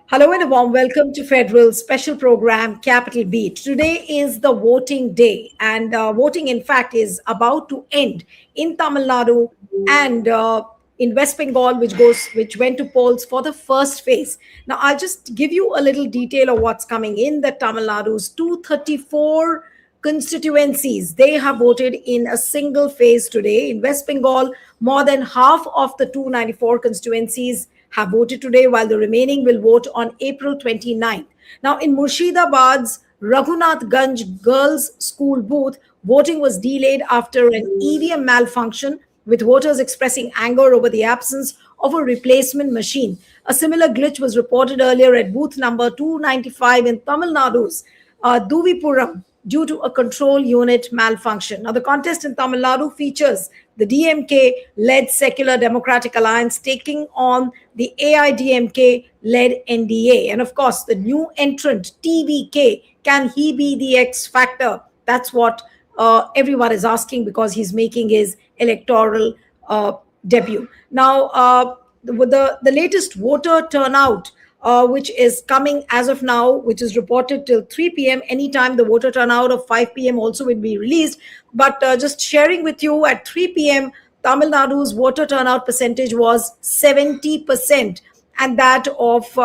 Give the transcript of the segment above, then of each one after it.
Hello and a warm welcome to Federal special program Capital Beat. Today is the voting day, and voting, in fact, is about to end in Tamil Nadu and in West Bengal, which went to polls for the first phase. Now, I'll just give you a little detail of what's coming in the Tamil Nadu's 234 constituencies. They have voted in a single phase today. In West Bengal, more than half of the 294 constituencies have voted today, while the remaining will vote on April 29th. Now, in Murshidabad's Raghunath Ganj Girls School booth, voting was delayed after an EVM malfunction, with voters expressing anger over the absence of a replacement machine. A similar glitch was reported earlier at booth number 295 in Tamil Nadu's Duvipuram due to a control unit malfunction. Now, the contest in Tamil Nadu features the DMK-led Secular Democratic Alliance taking on the AIADMK-led NDA. And of course, the new entrant, TVK, can he be the X factor? That's what everyone is asking, because he's making his electoral debut. Now, the latest voter turnout, which is coming as of now, which is reported till 3 p.m. Anytime the voter turnout of 5 p.m. also will be released. But just sharing with you, at 3 p.m., Tamil Nadu's voter turnout percentage was 70%, and that of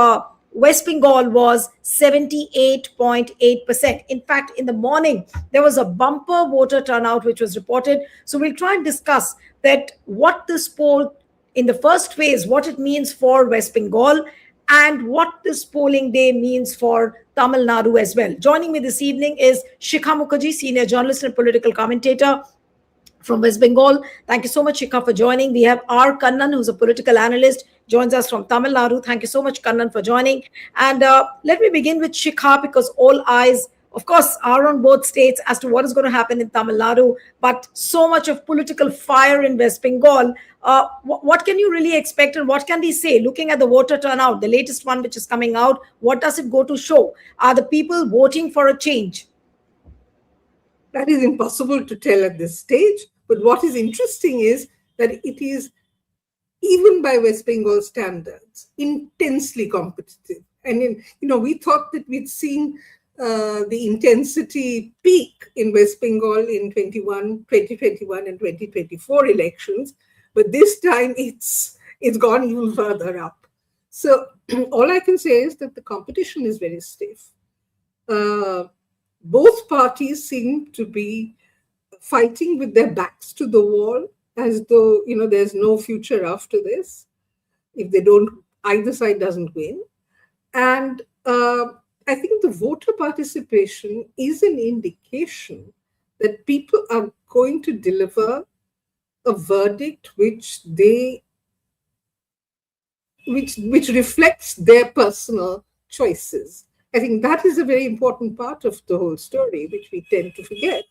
West Bengal was 78.8%. In fact, in the morning, there was a bumper voter turnout which was reported. So we'll try and discuss that what this poll in the first phase, what it means for West Bengal, and what this polling day means for Tamil Nadu as well. Joining me this evening is Shikha Mukherjee, senior journalist and political commentator from West Bengal. Thank you so much, Shikha, for joining. We have R. Kannan, who's a political analyst, joins us from Tamil Nadu. Thank you so much, Kannan, for joining. And let me begin with Shikha, because all eyes, of course, are on both states as to what is going to happen in Tamil Nadu, but so much of political fire in West Bengal. What can you really expect, and what can we say? Looking at the voter turnout, the latest one which is coming out, what does it go to show? Are the people voting for a change? That is impossible to tell at this stage. But what is interesting is that it is, even by West Bengal standards, intensely competitive. And we thought that we'd seen the intensity peak in West Bengal in 2021 and 2024 elections, but this time it's gone even further up. So all I can say is that the competition is very stiff. Both parties seem to be fighting with their backs to the wall, as though there's no future after this if either side doesn't win. And I think the voter participation is an indication that people are going to deliver a verdict which reflects their personal choices. I think that is a very important part of the whole story, which we tend to forget,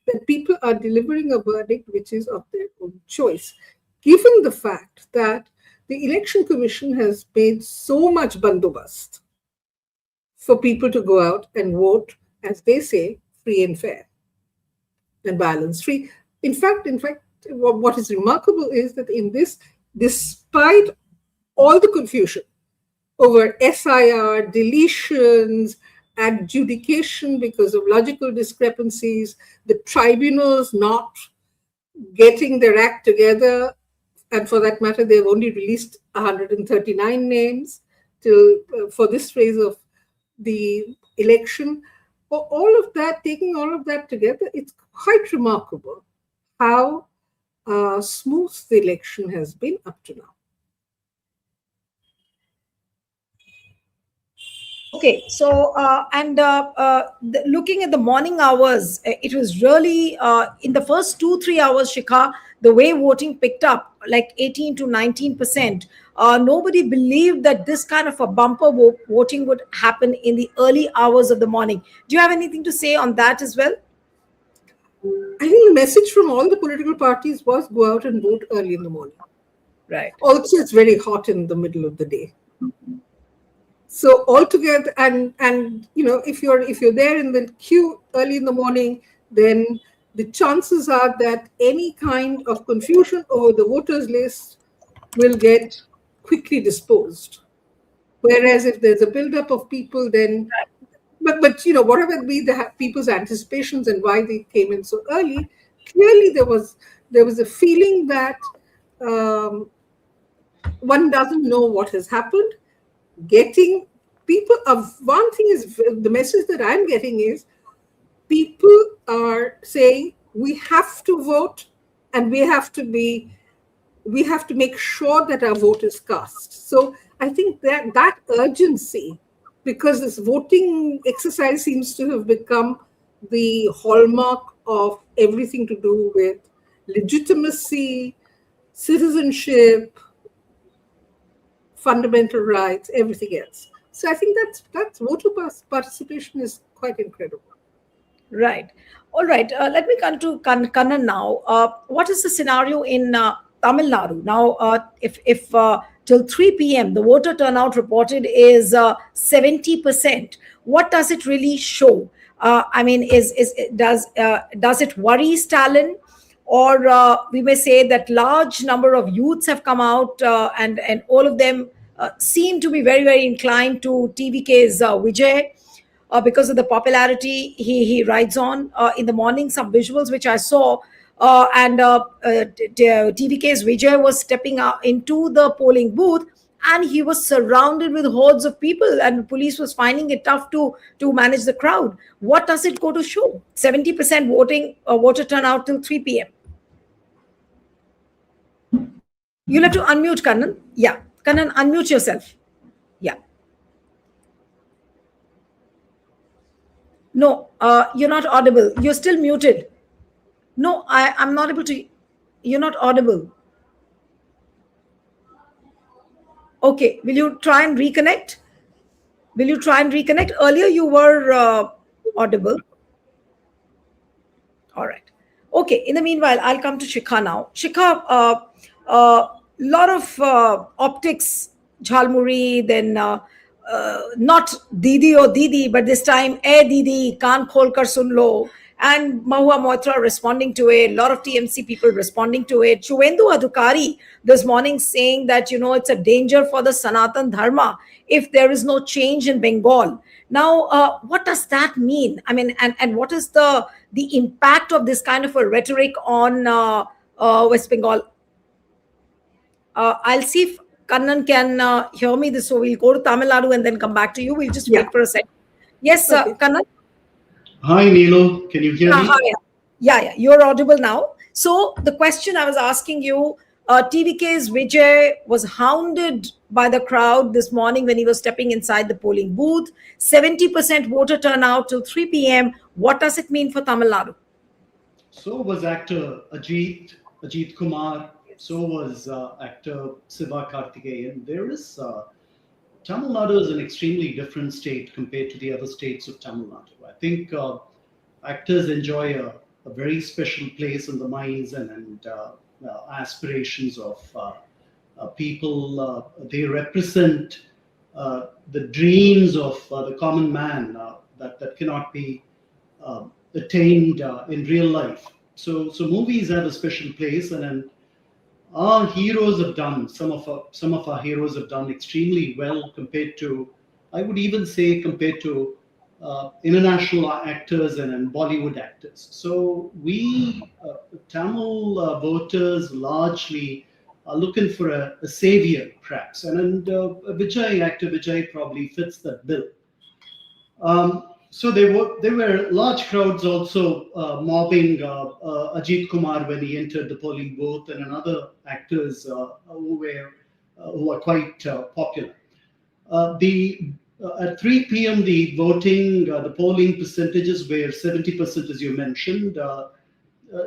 that people are delivering a verdict which is of their own choice, given the fact that the Election Commission has made so much bandobast for people to go out and vote, as they say, free and fair and violence-free. In fact, what is remarkable is that in this, despite all the confusion over SIR, deletions, adjudication because of logical discrepancies, the tribunals not getting their act together, and for that matter, they've only released 139 names for this phase of the election. Taking all of that together, it's quite remarkable how smooth the election has been up to now. Okay, so looking at the morning hours, it was really in the first 2-3 hours, Shikha, the way voting picked up, like 18 to 19%. Nobody believed that this kind of a bumper voting would happen in the early hours of the morning. Do you have anything to say on that as well? I think the message from all the political parties was go out and vote early in the morning. Right. Also, it's very hot in the middle of the day. So altogether, and if you're there in the queue early in the morning, then the chances are that any kind of confusion over the voters list will get quickly disposed. Whereas if there's a buildup of people, then but whatever be the people's anticipations and why they came in so early, clearly there was a feeling that um, one doesn't know what has happened. Getting people of one thing is the message that I'm getting is people are saying we have to vote and we have to make sure that our vote is cast. So I think that urgency, because this voting exercise seems to have become the hallmark of everything to do with legitimacy, citizenship, fundamental rights, everything else. So I think that's voter participation is quite incredible. Right. All right. Let me come to Kannan now. What is the scenario in Tamil Nadu now? If till 3 p.m. the voter turnout reported is 70%, what does it really show? I mean, does it worry Stalin, or we may say that large number of youths have come out and all of them seem to be very inclined to TVK's Vijay, because of the popularity he rides on. In the morning, some visuals which I saw, and TVK's Vijay was stepping out into the polling booth, and he was surrounded with hordes of people, and police was finding it tough to manage the crowd. What does it go to show? 70% voter turnout till 3 p.m. You'll have to unmute, Kannan. Yeah, Kannan, unmute yourself. Yeah. No, you're not audible. You're still muted. No, I'm not able to. You're not audible. Okay, will you try and reconnect? Will you try and reconnect? Earlier you were audible. All right. Okay, in the meanwhile, I'll come to Shikha now. Shikha, lot of optics, Jhalmuri, then not Didi or Didi, but this time, Didi, Kaan Khol Kar Sun Lo, and Mahua Moitra responding to it, a lot of TMC people responding to it. Chuvendu Adhikari this morning saying that, it's a danger for the Sanatan Dharma if there is no change in Bengal. Now, what does that mean? I mean, and what is the impact of this kind of a rhetoric on West Bengal? I'll see if Kannan can hear me. So we'll go to Tamil Nadu and then come back to you. We'll just wait for a second. Yes, okay. Kannan? Hi, Neelo. Can you hear me? Hi. Yeah. You're audible now. So the question I was asking you, TVK's Vijay was hounded by the crowd this morning when he was stepping inside the polling booth. 70% voter turnout till 3 p.m. What does it mean for Tamil Nadu? So was actor Ajit Kumar. So was actor Siva Karthikeyan. There is Tamil Nadu is an extremely different state compared to the other states of Tamil Nadu. I think actors enjoy a very special place in the minds and aspirations of people. They represent the dreams of the common man that cannot be attained in real life. So movies have a special place, and our heroes have done, some of our heroes have done extremely well compared to, I would even say, compared to international actors and Bollywood actors. So we Tamil voters largely are looking for a savior, perhaps, and actor Vijay probably fits that bill. So there were large crowds also mobbing Ajit Kumar when he entered the polling booth, and other actors who are quite popular. At 3 p.m. the voting, the polling percentages were 70%, as you mentioned.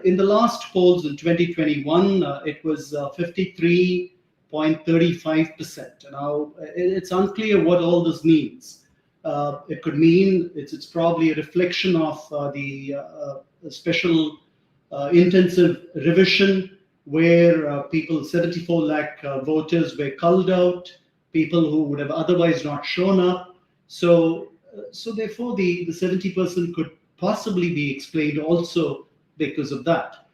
In the last polls in 2021, it was 53.35%. Now it's unclear what all this means. It could mean it's probably a reflection of the special intensive revision where 74 lakh voters were culled out, people who would have otherwise not shown up. So therefore the 70% could possibly be explained also because of that.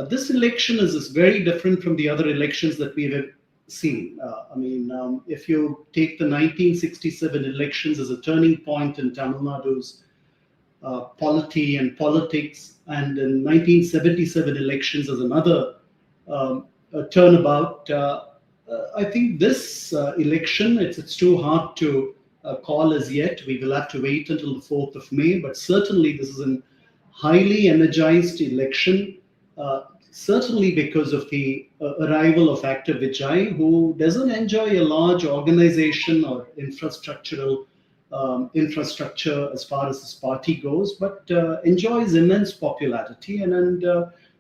This election is very different from the other elections that we have seen. If you take the 1967 elections as a turning point in Tamil Nadu's polity and politics, and in 1977 elections as another turnabout. I think this election, it's too hard to call as yet. We will have to wait until the 4th of May, but certainly this is a highly energized election, certainly because of the arrival of actor Vijay, who doesn't enjoy a large organization or infrastructure as far as his party goes, but enjoys immense popularity and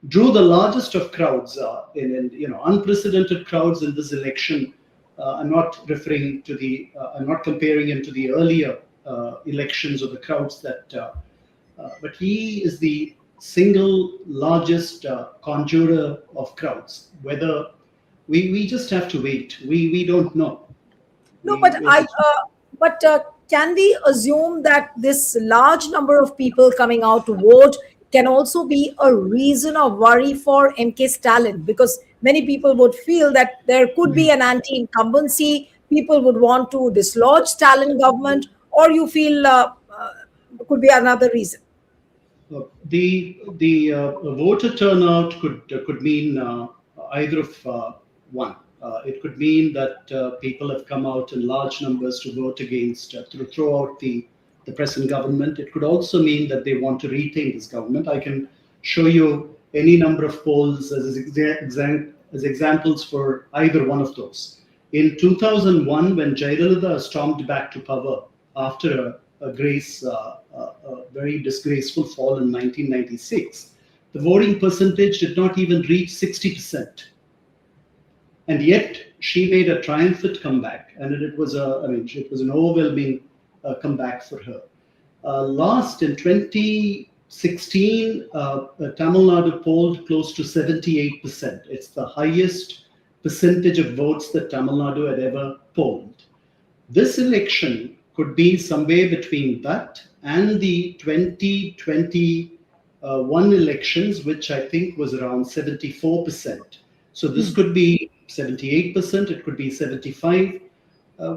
drew the largest of crowds unprecedented crowds in this election. I'm not referring to I'm not comparing him to the earlier elections or the crowds but he is the single largest conjurer of crowds. Whether we just have to wait. We don't know. No, but can we assume that this large number of people coming out to vote can also be a reason of worry for MK's talent? Because many people would feel that there could be an anti-incumbency. People would want to dislodge talent government, or you feel could be another reason. The voter turnout could mean either of one. It could mean that people have come out in large numbers to vote against, to throw out the present government. It could also mean that they want to retain this government. I can show you any number of polls as examples for either one of those. In 2001, when Jayalalitha stormed back to power after a very disgraceful fall in 1996, the voting percentage did not even reach 60%. And yet she made a triumphant comeback, and it was an overwhelming comeback for her. Last in 2016, Tamil Nadu polled close to 78%. It's the highest percentage of votes that Tamil Nadu had ever polled. This election could be somewhere between that and the 2021 elections, which I think was around 74%. So this could be 78%, it could be 75%.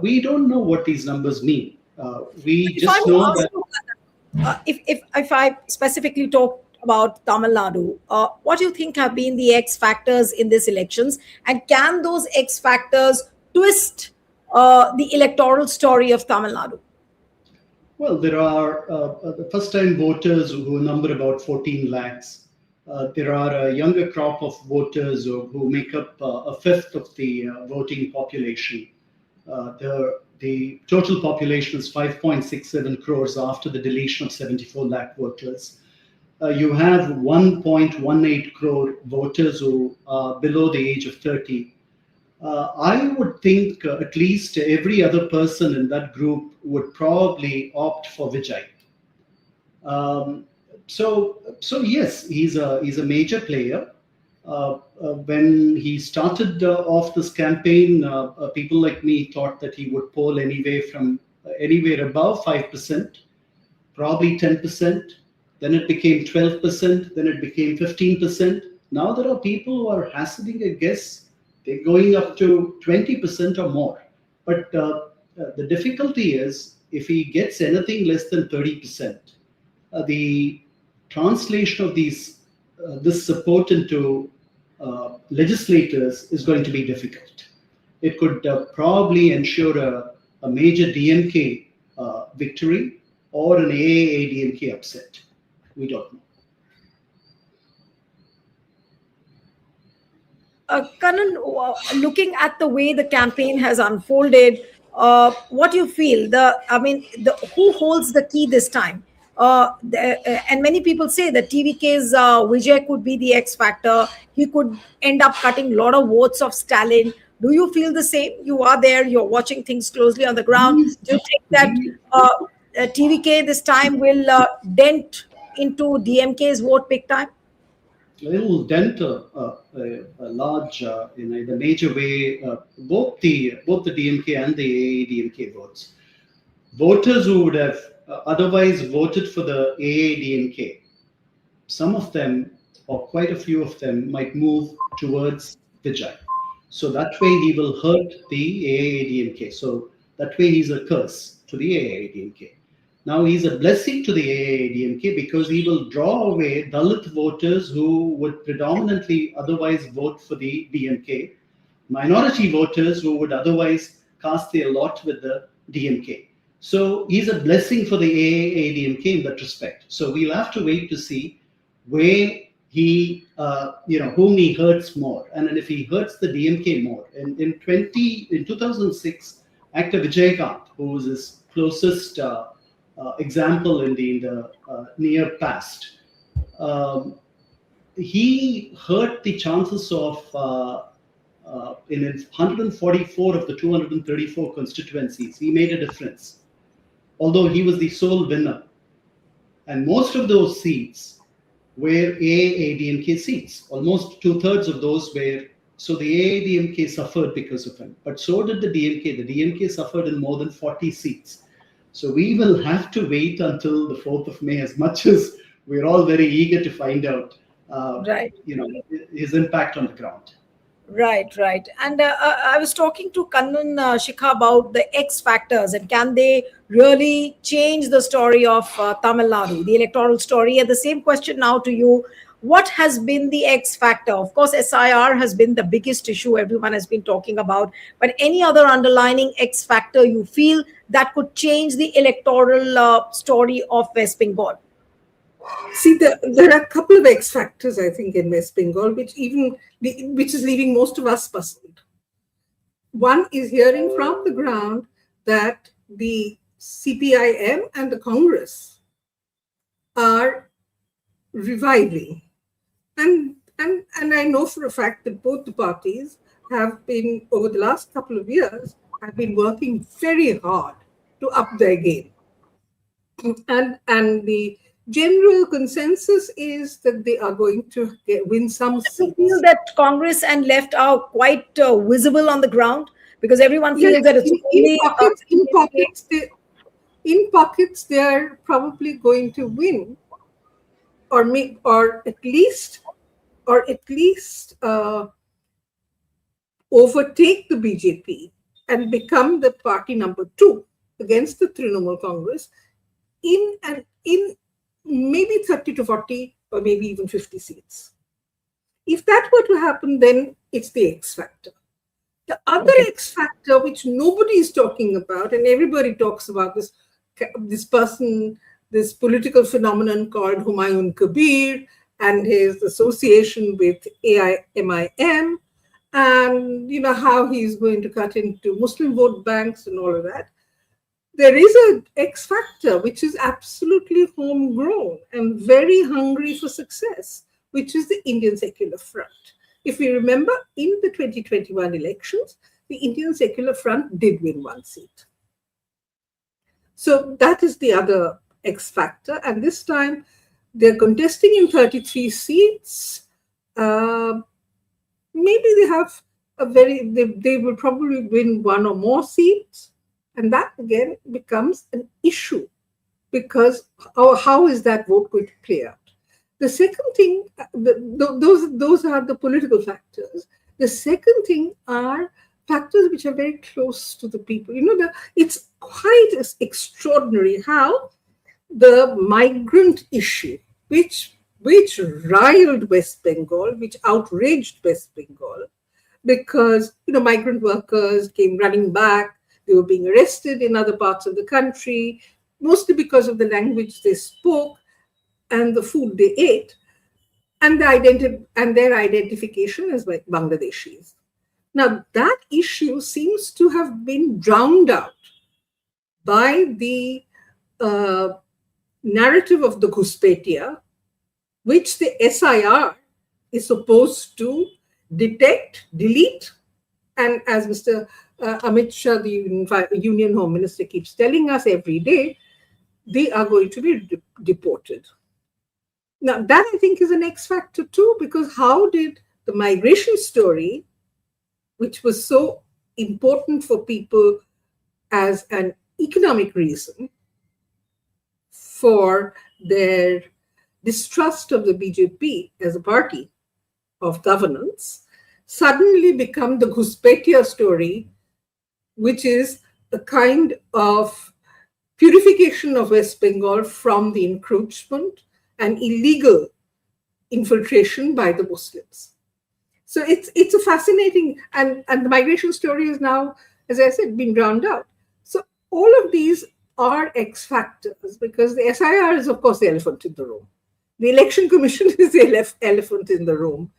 We don't know what these numbers mean. We just know that. If I specifically talk about Tamil Nadu, what do you think have been the X factors in these elections, and can those X factors twist the electoral story of Tamil Nadu? Well, there are the first-time voters who number about 14 lakhs. There are a younger crop of voters who make up a fifth of the voting population. The total population is 5.67 crores after the deletion of 74 lakh voters. You have 1.18 crore voters who are below the age of 30. I would think at least every other person in that group would probably opt for Vijay. So yes, he's a major player. When he started off this campaign, people like me thought that he would poll anywhere above 5%, probably 10%. Then it became 12%. Then it became 15%. Now there are people who are hazarding a guess. They're going up to 20% or more. But the difficulty is if he gets anything less than 30%, the translation of this support into legislators is going to be difficult. It could probably ensure a major DMK victory or an AIADMK upset. We don't know. Kanan, looking at the way the campaign has unfolded, what do you feel? Who holds the key this time? And many people say that TVK's Vijay could be the X factor. He could end up cutting a lot of votes of Stalin. Do you feel the same? You are there. You're watching things closely on the ground. Do you think that TVK this time will dent into DMK's vote big time? It will dent a large, in a major way, both the DMK and the AIADMK votes. Voters who would have otherwise voted for the AIADMK, some of them, or quite a few of them, might move towards Vijay. So that way he will hurt the AIADMK. So that way he's a curse to the AIADMK. Now he's a blessing to the AIADMK because he will draw away Dalit voters who would predominantly otherwise vote for the DMK, minority voters who would otherwise cast their lot with the DMK. So he's a blessing for the AIADMK in that respect. So we'll have to wait to see where he, whom he hurts more, and if he hurts the DMK more. In 2006, actor Vijay, who was his closest example in the near past, he hurt the chances of in 144 of the 234 constituencies. He made a difference, although he was the sole winner, and most of those seats were AIADMK seats. Almost 2/3 of those were. So the AIADMK suffered because of him, but so did the DMK. The DMK suffered in more than 40 seats. So we will have to wait until the 4th of May, as much as we're all very eager to find out, Right. his impact on the ground. Right, right. And I was talking to Kannan Shikha about the X factors and can they really change the story of Tamil Nadu, the electoral story? And the same question now to you. What has been the X factor? Of course, SIR has been the biggest issue everyone has been talking about. But any other underlining X factor you feel that could change the electoral story of West Bengal? See, there are a couple of X factors, I think, in West Bengal, which is leaving most of us puzzled. One is hearing from the ground that the CPIM and the Congress are reviving. And I know for a fact that both the parties have been, over the last couple of years, have been working very hard to up their game. And the general consensus is that they are going to win some seats. I feel that Congress and left are quite visible on the ground because everyone feels that it's in pockets they are probably going to win, or at least overtake the BJP and become the party number 2 against the Trinamool Congress in maybe 30 to 40 or maybe even 50 seats. If that were to happen, then it's the X factor. The other X factor, which nobody is talking about, and everybody talks about this person, this political phenomenon called Humayun Kabir and his association with AIMIM, and how he's going to cut into Muslim vote banks and all of that. There is an X factor which is absolutely homegrown and very hungry for success, which is the Indian Secular Front. If we remember, in the 2021 elections, the Indian Secular Front did win 1 seat. So that is the other X factor. And this time, they're contesting in 33 seats. Maybe they have they will probably win 1 or more seats. And that again becomes an issue because how is that vote going to play out? The second thing, those are the political factors. The second thing are factors which are very close to the people. It's quite extraordinary how the migrant issue, which riled West Bengal, which outraged West Bengal, because migrant workers came running back. They were being arrested in other parts of the country, mostly because of the language they spoke and the food they ate, and their identification as Bangladeshis. Now, that issue seems to have been drowned out by the narrative of the Ghuspetia, which the SIR is supposed to detect, delete, and as Mr. Amit Shah, the Union Home Minister, keeps telling us every day, they are going to be deported. Now, that I think is an X factor too, because how did the migration story, which was so important for people as an economic reason for their distrust of the BJP as a party of governance, suddenly become the Ghuspetia story, which is a kind of purification of West Bengal from the encroachment and illegal infiltration by the Muslims. So it's a fascinating, and the migration story is now, as I said, being drowned out. So all of these are X factors, because the SIR is, of course, the elephant in the room. The election commission is the elephant in the room.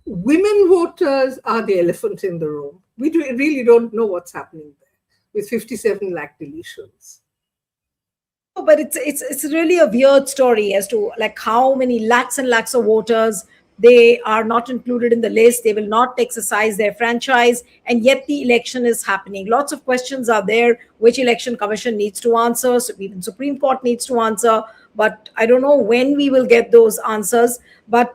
Women voters are the elephant in the room. We really don't know what's happening there with 57 lakh deletions. No, but it's really a weird story as to like how many lakhs and lakhs of voters, they are not included in the list. They will not exercise their franchise, and yet the election is happening. Lots of questions are there, which election commission needs to answer. So even Supreme Court needs to answer. But I don't know when we will get those answers. But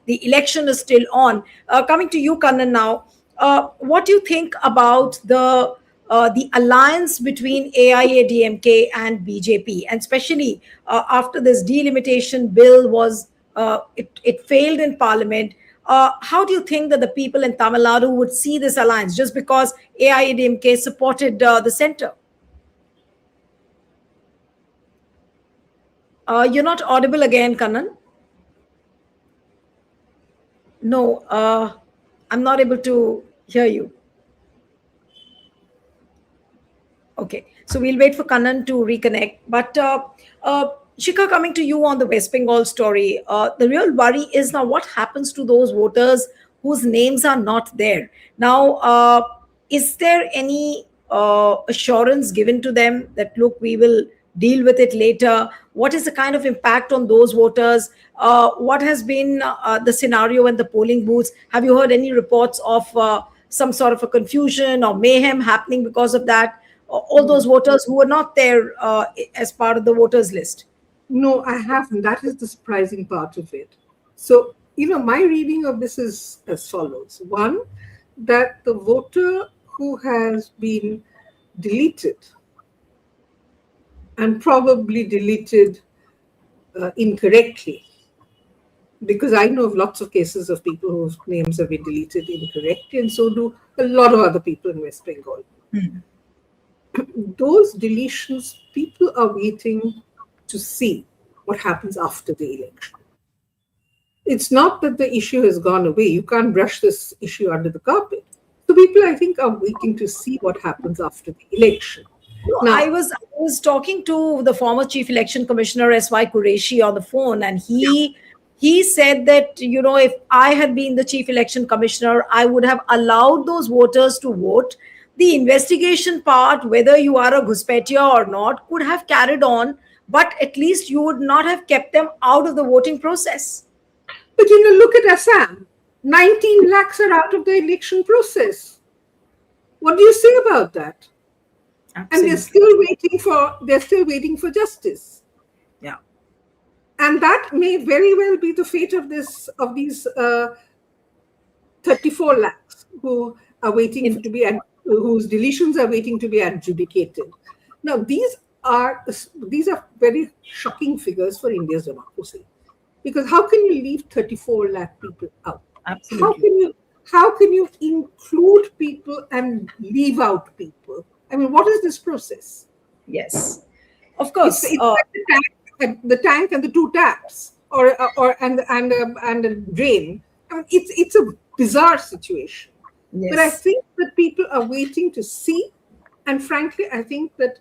the election is still on. Coming to you, Kannan, now. What do you think about the alliance between AIADMK and BJP, and especially after this delimitation bill was it failed in Parliament? How do you think that the people in Tamil Nadu would see this alliance just because AIADMK supported the center? You're not audible again, Kannan. No, I'm not able to hear you. Okay, so we'll wait for Kannan to reconnect. But Shikha, coming to you on the West Bengal story, the real worry is now what happens to those voters whose names are not there. Now, is there any assurance given to them that, look, we will deal with it later? What is the kind of impact on those voters? What has been the scenario in the polling booths? Have you heard any reports of some sort of a confusion or mayhem happening because of that? All those voters who were not there as part of the voters list? No, I haven't. That is the surprising part of it. So, my reading of this is as follows. One, that the voter who has been deleted, and probably deleted incorrectly, because I know of lots of cases of people whose names have been deleted incorrectly, and so do a lot of other people in West Bengal. Those deletions, people are waiting to see what happens after the election. It's not that the issue has gone away. You can't brush this issue under the carpet. So people, I think, are waiting to see what happens after the election. Now, I was talking to the former Chief Election Commissioner S.Y. Qureshi on the phone, and he said that, if I had been the Chief Election Commissioner, I would have allowed those voters to vote. The investigation part, whether you are a Ghuspetia or not, could have carried on, but at least you would not have kept them out of the voting process. But look at Assam. 19 lakhs are out of the election process. What do you say about that? Absolutely. And they're still waiting for justice. Yeah. And that may very well be the fate of these 34 lakhs who are waiting to be, whose deletions are waiting to be adjudicated. Now, these are very shocking figures for India's democracy, because how can you leave 34 lakh people out? Absolutely. How can you include people and leave out people? I mean, what is this process? Yes, of course. It's like the tank and the two taps, and a drain. I mean, it's a bizarre situation. Yes. But I think that people are waiting to see, and frankly, I think that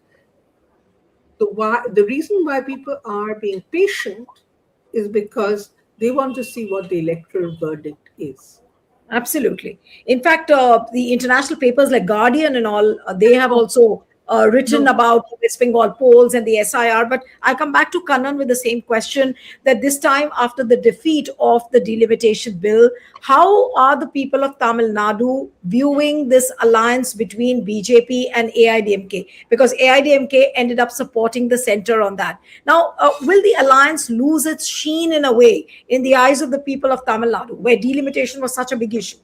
the reason why people are being patient is because they want to see what the electoral verdict is. Absolutely. In fact, the international papers like Guardian and all, they have also written about the West Bengal polls and the SIR. But I come back to Kannan with the same question, that this time after the defeat of the delimitation bill, how are the people of Tamil Nadu viewing this alliance between BJP and AIADMK? Because AIADMK ended up supporting the center on that. Now, will the alliance lose its sheen in a way in the eyes of the people of Tamil Nadu, where delimitation was such a big issue?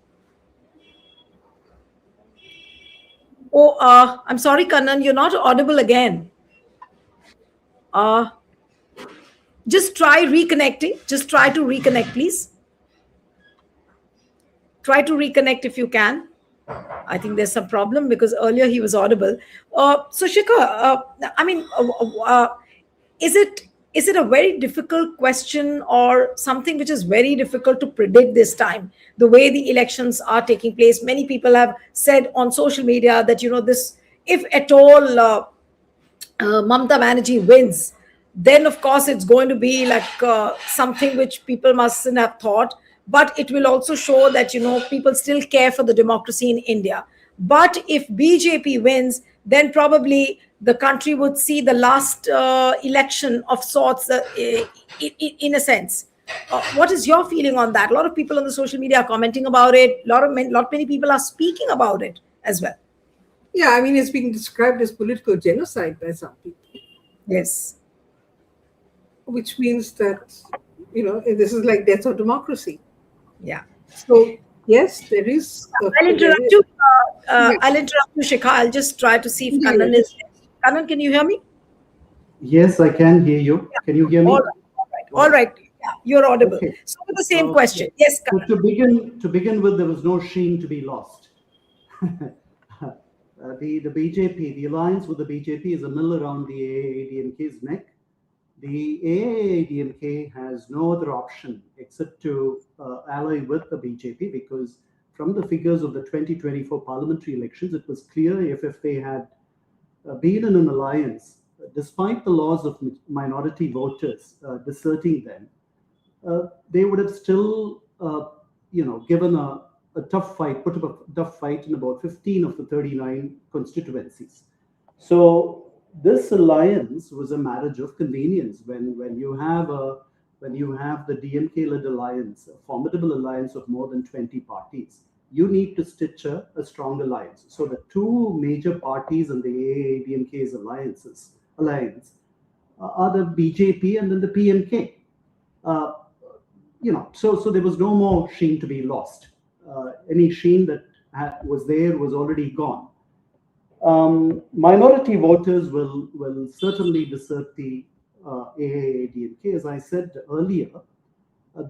Oh, I'm sorry, Kannan, you're not audible again. Just try reconnecting. Just try to reconnect, please. Try to reconnect if you can. I think there's some problem because earlier he was audible. So Shikha, I mean, is it a very difficult question or something which is very difficult to predict this time? The way the elections are taking place, many people have said on social media that this, if at all. Mamata Banerjee wins, then of course it's going to be like something which people mustn't have thought. But it will also show that people still care for the democracy in India. But if BJP wins, then probably the country would see the last election of sorts, in a sense. What is your feeling on that? A lot of people on the social media are commenting about it. Lot many people are speaking about it as well. Yeah, I mean, it's being described as political genocide by some people, Yes. which means that, this is like death of democracy. Yeah. So, yes, there is. I'll interrupt you. Yeah. I'll interrupt you, Shikha. I'll just try to see if Yeah, Kannan yeah. is there. Kannan, can you hear me? Yes, I can hear you. Can you hear me? All right. All right. Yeah, you're audible. Okay. So with the same question. Yes, So Kannan. to begin with, there was no sheen to be lost. The BJP, the alliance with the BJP is a mill around the AIADMK's neck. The AIADMK has no other option except to ally with the BJP, because from the figures of the 2024 parliamentary elections, it was clear if they had been in an alliance, despite the laws of minority voters deserting them, they would have still, given a tough fight, put up a tough fight in about 15 of the 39 constituencies. So this alliance was a marriage of convenience. When you have the DMK-led alliance, a formidable alliance of more than 20 parties, you need to stitch a strong alliance. So the two major parties in the AIADMK's alliance are the BJP and then the PMK. So there was no more sheen to be lost. Any sheen that was there was already gone. Minority voters will certainly desert the AIADMK. As I said earlier,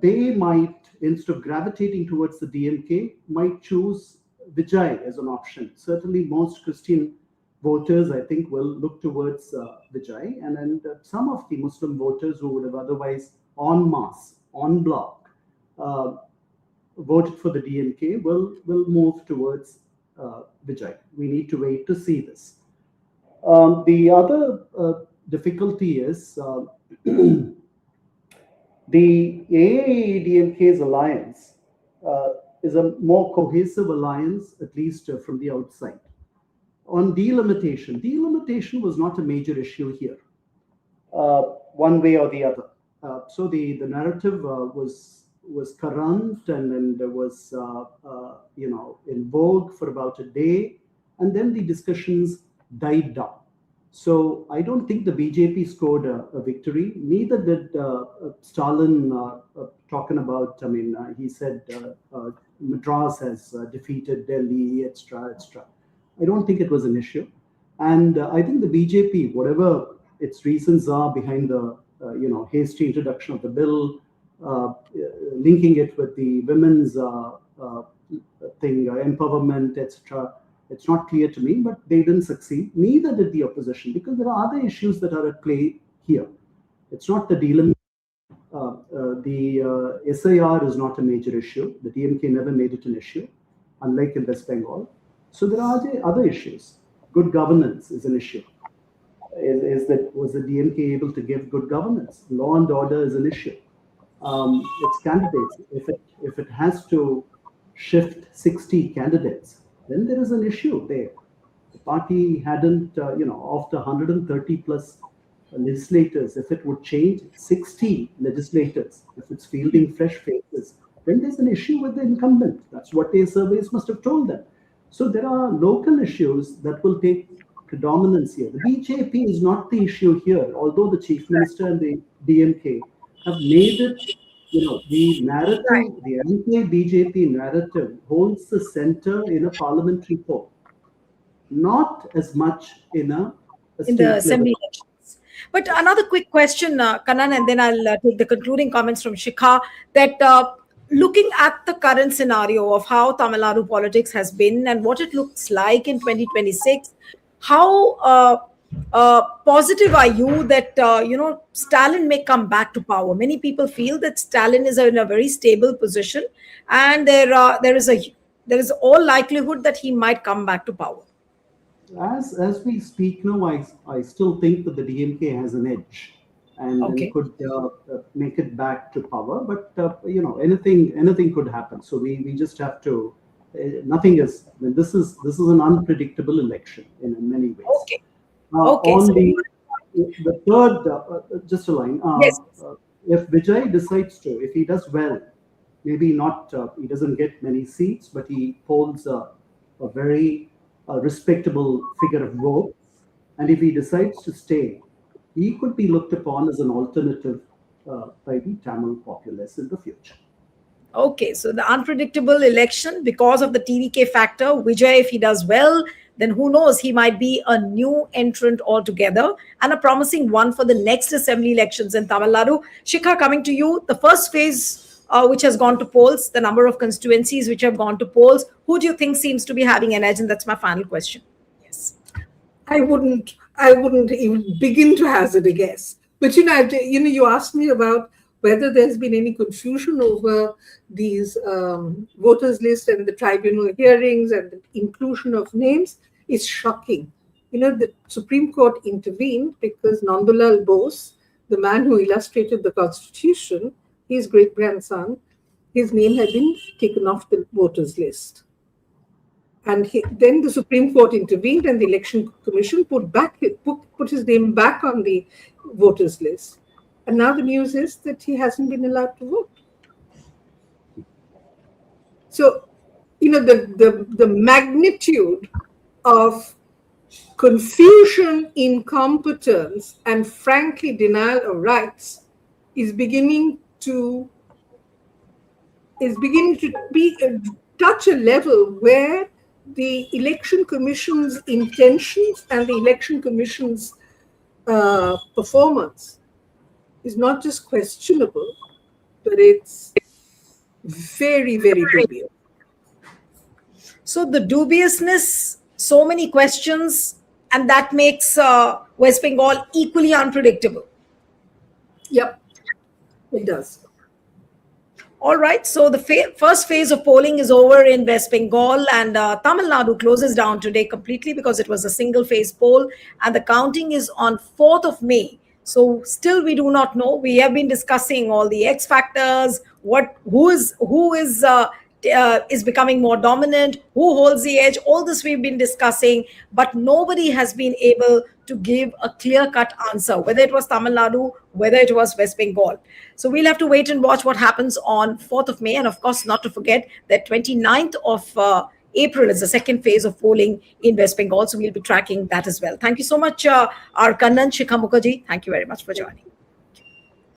they might, instead of gravitating towards the DMK, might choose Vijay as an option. Certainly most Christian voters, I think, will look towards Vijay, and some of the Muslim voters who would have otherwise en masse, en bloc, voted for the DMK will move towards Vijay. We need to wait to see this. The other difficulty is the AIADMK's alliance is a more cohesive alliance, at least from the outside. On delimitation was not a major issue here, one way or the other. So the narrative was current and was in vogue for about a day, and then the discussions died down. So I don't think the BJP scored a victory. Neither did Stalin, talking about. I mean, he said Madras has defeated Delhi, etc., etc. I don't think it was an issue, and I think the BJP, whatever its reasons are behind the hasty introduction of the bill, linking it with the women's thing, empowerment, etc. It's not clear to me, but they didn't succeed. Neither did the opposition, because there are other issues that are at play here. It's not the delimitation. The SIR is not a major issue. The DMK never made it an issue, unlike in West Bengal. So there are other issues. Good governance is an issue. Was the DMK able to give good governance? Law and order is an issue. Its candidates, if it has to shift 60 candidates, then there is an issue there. The party hadn't, of the 130 plus legislators, if it would change 60 legislators, if it's fielding fresh faces, then there's an issue with the incumbent. That's what their surveys must have told them. So there are local issues that will take predominance here. The BJP is not the issue here, although the Chief Minister and the DMK have made it, the narrative, the anti-BJP narrative holds the center in a parliamentary poll, not as much in the assembly elections. But another quick question, Kannan, and then I'll take the concluding comments from Shikha, that looking at the current scenario of how Tamil Nadu politics has been and what it looks like in 2026, how positive are you that Stalin may come back to power? Many people feel that Stalin is in a very stable position, and there is all likelihood that he might come back to power. As we speak now, I still think that the DMK has an edge and Okay. could make it back to power. But anything could happen. So we just have to. Nothing is. I mean, this is an unpredictable election in many ways. Okay. Okay. On So, the third, just a line. yes. If Vijay decides to, if he does well, maybe not, he doesn't get many seats, but he holds a very respectable figure of vote. And if he decides to stay, he could be looked upon as an alternative by the Tamil populace in the future. Okay, so the unpredictable election because of the TVK factor. Vijay, if he does well, then who knows? He might be a new entrant altogether and a promising one for the next assembly elections in Tamil Nadu. Shikha, coming to you, the first phase which has gone to polls, the number of constituencies which have gone to polls, who do you think seems to be having an edge? And that's my final question. Yes. I wouldn't even begin to hazard a guess. But you asked me about whether there's been any confusion over these voters list and the tribunal hearings and the inclusion of names is shocking. The Supreme Court intervened because Nandulal Bose, the man who illustrated the Constitution, his great-grandson, his name had been taken off the voters list. And then the Supreme Court intervened and the Election Commission put his name back on the voters list. And now the news is that he hasn't been allowed to vote. So, the magnitude of confusion, incompetence, and frankly denial of rights is beginning to be touch a level where the Election Commission's intentions and the Election Commission's performance is not just questionable, but it's very, very dubious. So the dubiousness, so many questions, and that makes West Bengal equally unpredictable. Yep, it does. All right, so the first phase of polling is over in West Bengal, and Tamil Nadu closes down today completely because it was a single phase poll, and the counting is on 4th of May. So still we do not know. We have been discussing all the X factors, who is becoming more dominant, who holds the edge. All this we've been discussing, but nobody has been able to give a clear-cut answer, whether it was Tamil Nadu, whether it was West Bengal. So we'll have to wait and watch what happens on 4th of May. And of course, not to forget that 29th of April is the second phase of polling in West Bengal. So we'll be tracking that as well. Thank you so much, our Kannan Shikha Mukherjee. Thank you very much for joining.